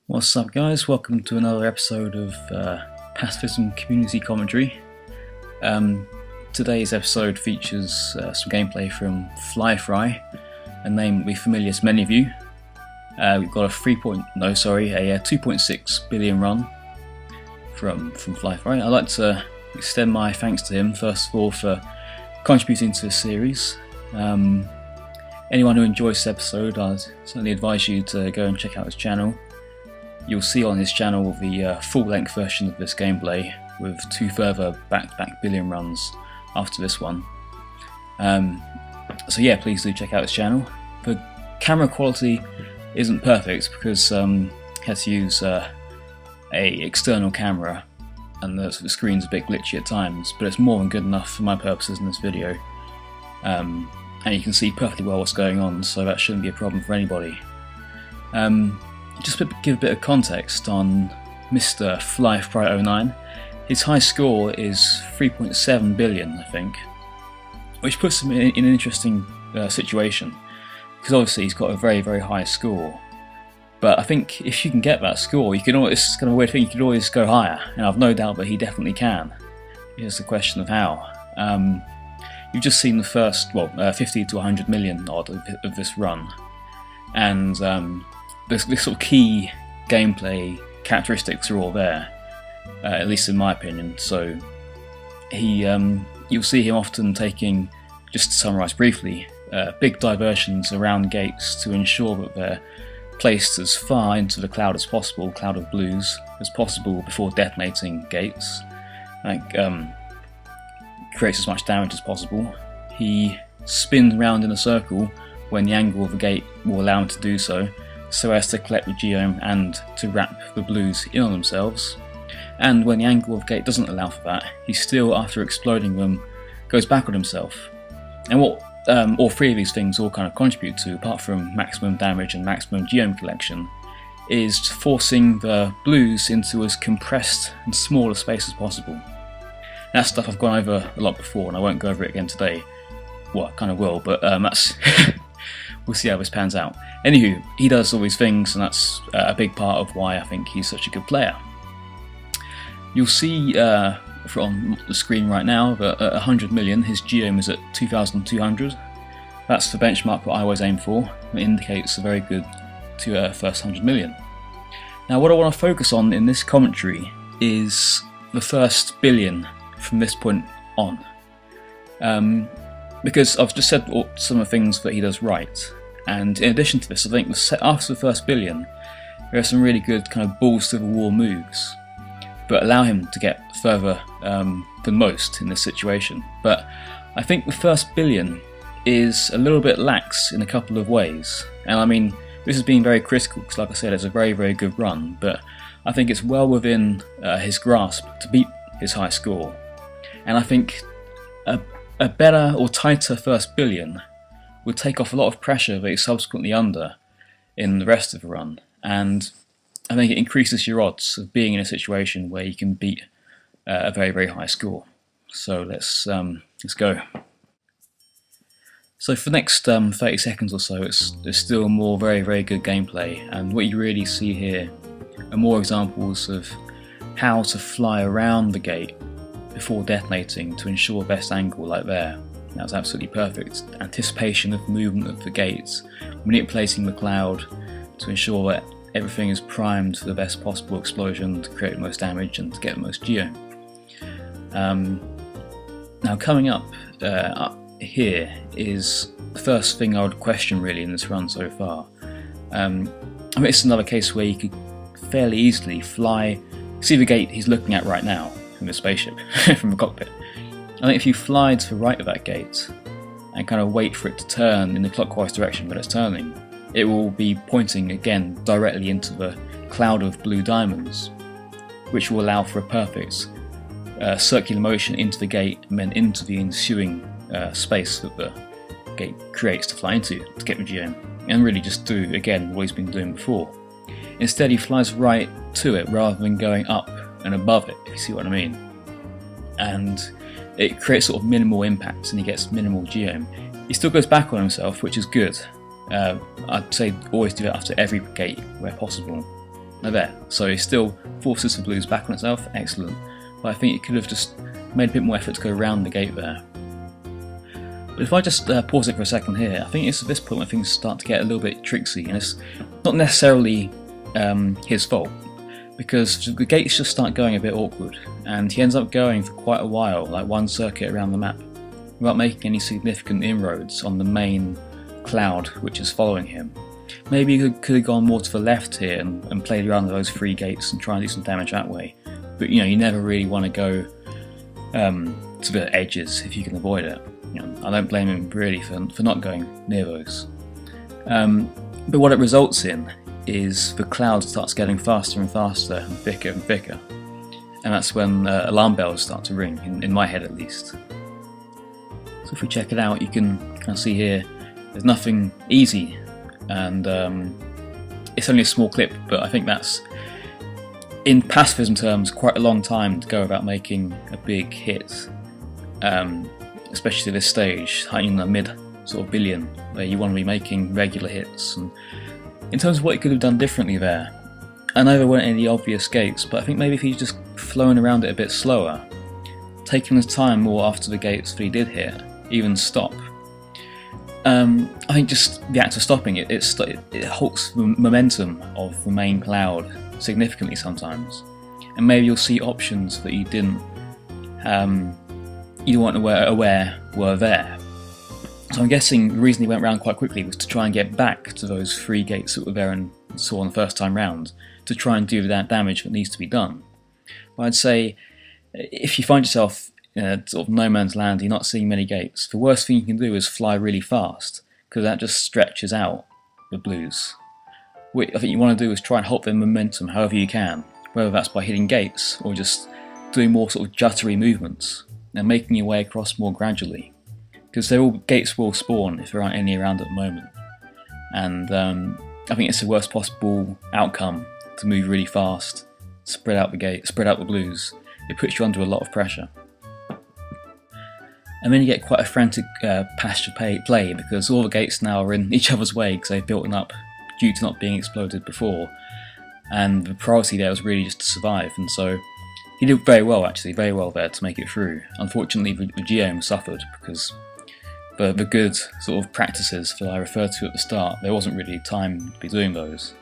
What's up guys, welcome to another episode of Pacifism community commentary. Today's episode features some gameplay from FlyFry, a name that will be familiar to many of you. We've got a 2.6 billion run from FlyFry. I'd like to extend my thanks to him first of all for contributing to this series. Anyone who enjoys this episode, I'd certainly advise you to go and check out his channel. You'll see on his channel the full-length version of this gameplay with two further back-to-back billion runs after this one. So yeah, please do check out his channel. The camera quality isn't perfect because I had to use a external camera and the screen's a bit glitchy at times, but it's more than good enough for my purposes in this video. And you can see perfectly well what's going on, so that shouldn't be a problem for anybody. Just to give a bit of context on Mr. FlyFry09, his high score is 3.7 billion, I think, which puts him in an interesting situation, because obviously he's got a very, very high score. But I think if you can get that score, you can always, it's kind of a weird thing, you could always go higher, and I've no doubt that he definitely can. It's a question of how. You've just seen the first, 50 to 100 million odd of this run, and this sort of key gameplay characteristics are all there, at least in my opinion. So you'll see him often taking, just to summarise briefly, big diversions around gates to ensure that they're placed as far into the cloud as possible, cloud of blues, as possible before detonating gates. Creates as much damage as possible. He spins round in a circle when the angle of the gate will allow him to do so as to collect the geom and to wrap the blues in on themselves. And when the angle of the gate doesn't allow for that, he still, after exploding them, goes back on himself. And what all three of these things all kind of contribute to, apart from maximum damage and maximum geom collection, is forcing the blues into as compressed and small a space as possible. That's stuff I've gone over a lot before, and I won't go over it again today. Well, I kind of will, but that's we'll see how this pans out. Anywho, he does all these things, and that's a big part of why I think he's such a good player. You'll see from the screen right now that at 100 million, his geom is at 2,200. That's the benchmark that I always aim for. It indicates a very good first 100 million. Now, what I want to focus on in this commentary is the first billion from this point on. Because I've just said some of the things that he does right, and in addition to this, I think after the first billion, there are some really good kind of balls to the wall moves that allow him to get further than most in this situation. But I think the first billion is a little bit lax in a couple of ways, and I mean this has been very critical because, like I said, it's a very, very good run, but I think it's well within his grasp to beat his high score. And I think a better or tighter first billion would take off a lot of pressure that he's subsequently under in the rest of the run, and I think it increases your odds of being in a situation where you can beat a very, very high score. So let's go. So for the next 30 seconds or so, there's still more very, very good gameplay, and what you really see here are more examples of how to fly around the gate before detonating to ensure best angle, like there. That was absolutely perfect. Anticipation of movement of the gates, manipulating the cloud to ensure that everything is primed for the best possible explosion to create the most damage and to get the most geom. Now coming up here is the first thing I would question really in this run so far. I mean, it's another case where you could fairly easily fly, see the gate he's looking at right now from the spaceship, from the cockpit. I think if you fly to the right of that gate and kind of wait for it to turn in the clockwise direction that it's turning, it will be pointing again directly into the cloud of blue diamonds, which will allow for a perfect circular motion into the gate and then into the ensuing space that the gate creates to fly into to get the geom, and really just do again what he's been doing before. Instead he flies right to it rather than going up and above it, if you see what I mean. And it creates sort of minimal impacts and he gets minimal geom. He still goes back on himself, which is good. I'd say always do that after every gate where possible. They're there. So it still forces the blues back on itself, excellent. But I think it could have just made a bit more effort to go around the gate there. But if I just pause it for a second here, I think it's at this point when things start to get a little bit tricksy, and it's not necessarily his fault, because the gates just start going a bit awkward, and he ends up going for quite a while, like one circuit around the map, without making any significant inroads on the main cloud which is following him. Maybe he could have gone more to the left here and played around those 3 gates and try and do some damage that way. But you know, you never really want to go to the edges if you can avoid it. You know, I don't blame him really for not going near those. But what it results in is the cloud starts getting faster and faster and thicker, and that's when alarm bells start to ring, in my head at least. So if we check it out, you can kind of see here there's nothing easy, and it's only a small clip, but I think that's, in pacifism terms, quite a long time to go without making a big hit, especially at this stage, in the mid sort of billion, where you want to be making regular hits. And in terms of what he could have done differently there, I know there weren't any obvious gates, but I think maybe if he'd just flown around it a bit slower, taking his time more after the gates that he did hit, even stop. I think just the act of stopping it halts the momentum of the main cloud significantly sometimes, and maybe you'll see options that you weren't aware were there. So I'm guessing the reason he went round quite quickly was to try and get back to those 3 gates that were there and saw on the first time round, to try and do that damage that needs to be done. But I'd say, if you find yourself in a sort of no man's land, you're not seeing many gates, the worst thing you can do is fly really fast, because that just stretches out the blues. What I think you want to do is try and hold their momentum however you can, whether that's by hitting gates or just doing more sort of juttery movements and making your way across more gradually. Because gates will spawn if there aren't any around at the moment, and I think it's the worst possible outcome to move really fast, spread out the blues. It puts you under a lot of pressure, and then you get quite a frantic pasture play, because all the gates now are in each other's way because they've built them up due to not being exploded before, and the priority there was really just to survive. And so he did very well, actually, very well there to make it through. Unfortunately, the geom suffered because the good sort of practices that I referred to at the start, there wasn't really time to be doing those.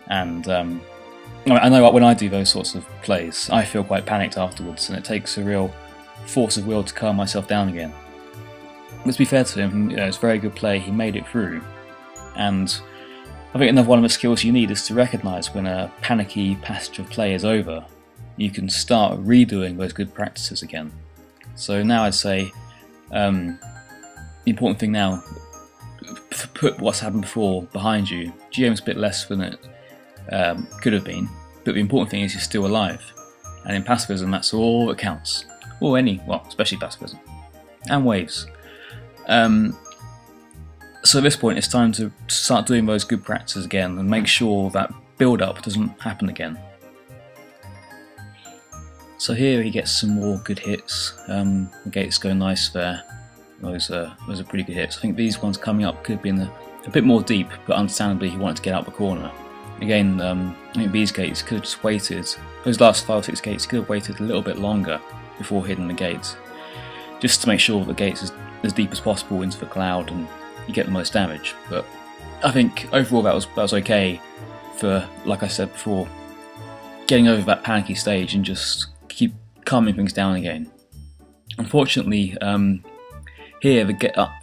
And I know when I do those sorts of plays, I feel quite panicked afterwards, and it takes a real force of will to calm myself down again. But to be fair to him, it's a very good play, he made it through. And I think another one of the skills you need is to recognise when a panicky passage of play is over. You can start redoing those good practices again. So now I'd say, the important thing now, put what's happened before behind you. GM's a bit less than it could have been, but the important thing is you're still alive. And in pacifism, that's all that counts. Or especially pacifism. And waves. So at this point, it's time to start doing those good practices again and make sure that build-up doesn't happen again. So here he gets some more good hits. The gates go nice there. Those are pretty good hits. I think these ones coming up could have been a bit more deep, but understandably he wanted to get out the corner. Again, I think these gates could have just waited. Those last 5 or 6 gates could have waited a little bit longer before hitting the gates, just to make sure the gates are as deep as possible into the cloud and you get the most damage. But I think overall that was okay for, like I said before, getting over that panicky stage and just keep calming things down again. Unfortunately, here,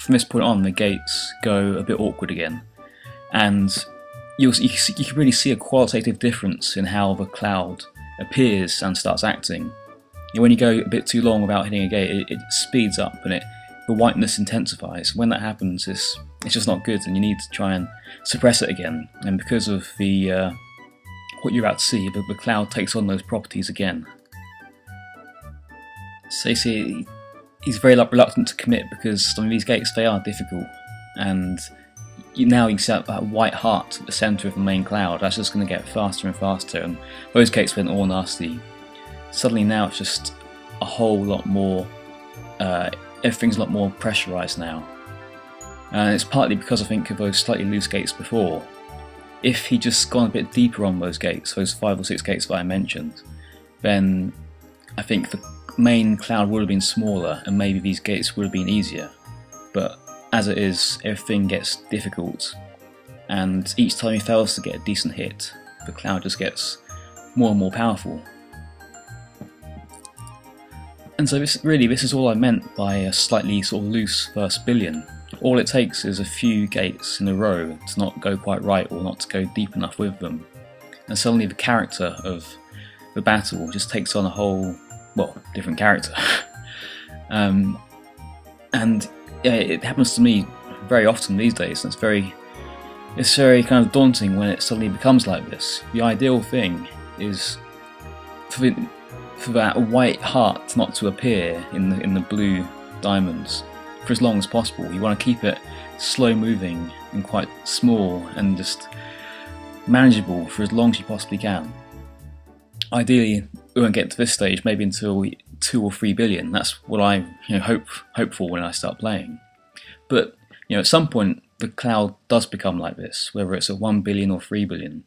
from this point on, the gates go a bit awkward again, and you can really see a qualitative difference in how the cloud appears and starts acting. When you go a bit too long without hitting a gate, it speeds up and the whiteness intensifies. When that happens, it's just not good, and you need to try and suppress it again. And because of the what you're about to see, the cloud takes on those properties again. So you see, he's very reluctant to commit because some of these gates, they are difficult, and now you can see that white heart at the centre of the main cloud. That's just going to get faster and faster, and those gates went all nasty. Suddenly now it's just a whole lot more, everything's a lot more pressurised now, and it's partly because I think of those slightly loose gates before. if he just gone a bit deeper on those gates, those 5 or 6 gates that I mentioned, then I think the main cloud would have been smaller and maybe these gates would have been easier. But as it is, everything gets difficult, and each time he fails to get a decent hit, the cloud just gets more and more powerful. And so this is all I meant by a slightly sort of loose first billion. All it takes is a few gates in a row to not go quite right or not to go deep enough with them, and suddenly the character of the battle just takes on a whole, well, different character. And yeah, it happens to me very often these days, and it's very kind of daunting when it suddenly becomes like this. The ideal thing is for that white heart not to appear in the blue diamonds for as long as possible. You want to keep it slow moving and quite small and just manageable for as long as you possibly can. Ideally, we won't get to this stage maybe until 2 or 3 billion. That's what I hope for when I start playing. But at some point the cloud does become like this, whether it's at 1 billion or 3 billion.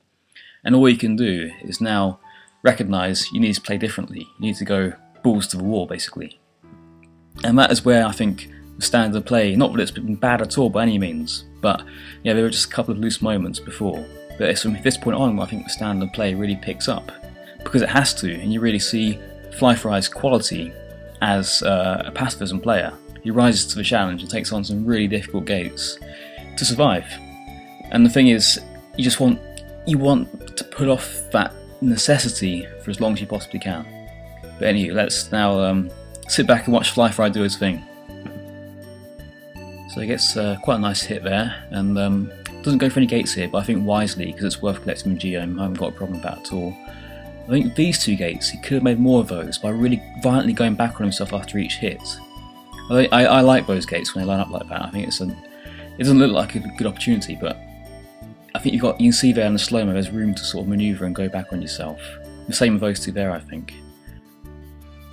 And all you can do is now recognise you need to play differently. You need to go balls to the wall, basically. And that is where I think the standard of play, not that it's been bad at all by any means, but there were just a couple of loose moments before. But it's from this point on I think the standard of play really picks up, because it has to, and you really see FlyFry's quality as a pacifism player. He rises to the challenge and takes on some really difficult gates to survive. And the thing is, you want to put off that necessity for as long as you possibly can. But anyway, let's now sit back and watch FlyFry do his thing. So he gets quite a nice hit there, and doesn't go for any gates here, but I think wisely, because it's worth collecting the geom. I haven't got a problem with that at all. I think these 2 gates, he could have made more of those by really violently going back on himself after each hit. I like those gates when they line up like that. I think it doesn't look like a good opportunity, but I think you can see there in the slow-mo there's room to sort of manoeuvre and go back on yourself. The same with those 2 there, I think.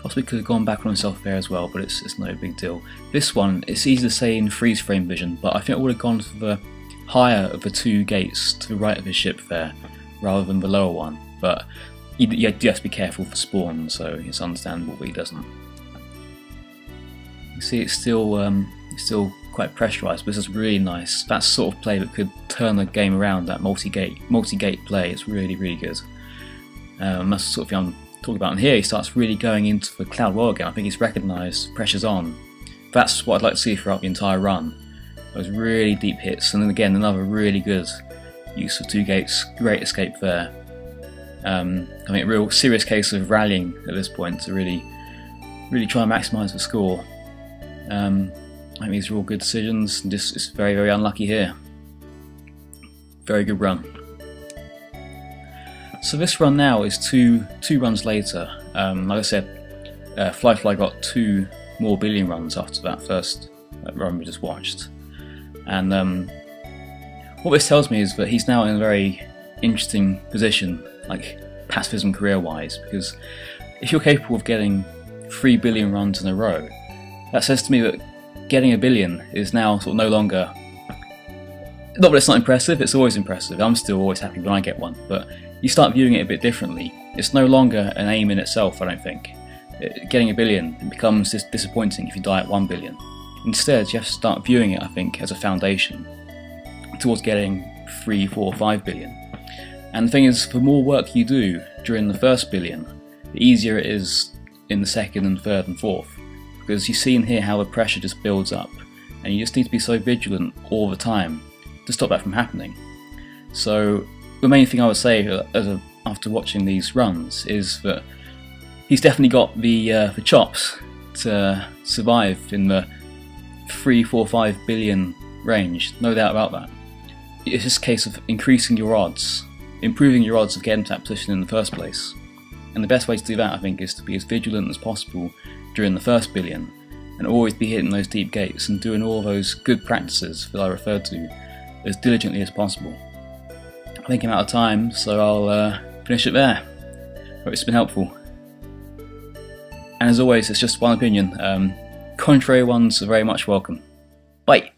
Possibly could have gone back on himself there as well, but it's no big deal. This one, it's easy to say in freeze frame vision, but I think I would have gone for the higher of the 2 gates to the right of his ship there, rather than the lower one. But you have to be careful for spawn, so it's understandable that he doesn't. You see it's still quite pressurised, but this is really nice. That sort of play that could turn the game around, that multi-gate play, it's really, really good. That's the sort of thing I'm talking about. And here he starts really going into the cloud wall again. I think he's recognised pressure's on. That's what I'd like to see throughout the entire run. Those really deep hits, and then again another really good use of 2 gates, great escape there. I mean, a real serious case of rallying at this point to really try and maximise the score. I think these are all good decisions, and just it's very, very unlucky here. Very good run. So this run now is two runs later. Like I said, FlyFry got 2 more billion runs after that first run we just watched. And what this tells me is that he's now in a very interesting position, like pacifism career-wise, because if you're capable of getting 3 billion runs in a row, that says to me that getting 1 billion is now sort of no longer... Not that it's not impressive, it's always impressive. I'm still always happy when I get one, but you start viewing it a bit differently. It's no longer an aim in itself, I don't think. Getting 1 billion becomes disappointing if you die at 1 billion. Instead, you have to start viewing it, I think, as a foundation towards getting 3, 4, 5 billion. And the thing is, the more work you do during the first billion, the easier it is in the second and third and fourth. Because you see in here how the pressure just builds up, and you just need to be so vigilant all the time to stop that from happening. So the main thing I would say after watching these runs is that he's definitely got the chops to survive in the 3, 4, 5 billion range, no doubt about that. It's just a case of increasing your odds, improving your odds of getting to that position in the first place. And the best way to do that, I think, is to be as vigilant as possible during the first billion, and always be hitting those deep gates and doing all those good practices that I referred to as diligently as possible. I think I'm out of time, so I'll finish it there. Hope it's been helpful. And as always, it's just one opinion. Contrary ones are very much welcome. Bye!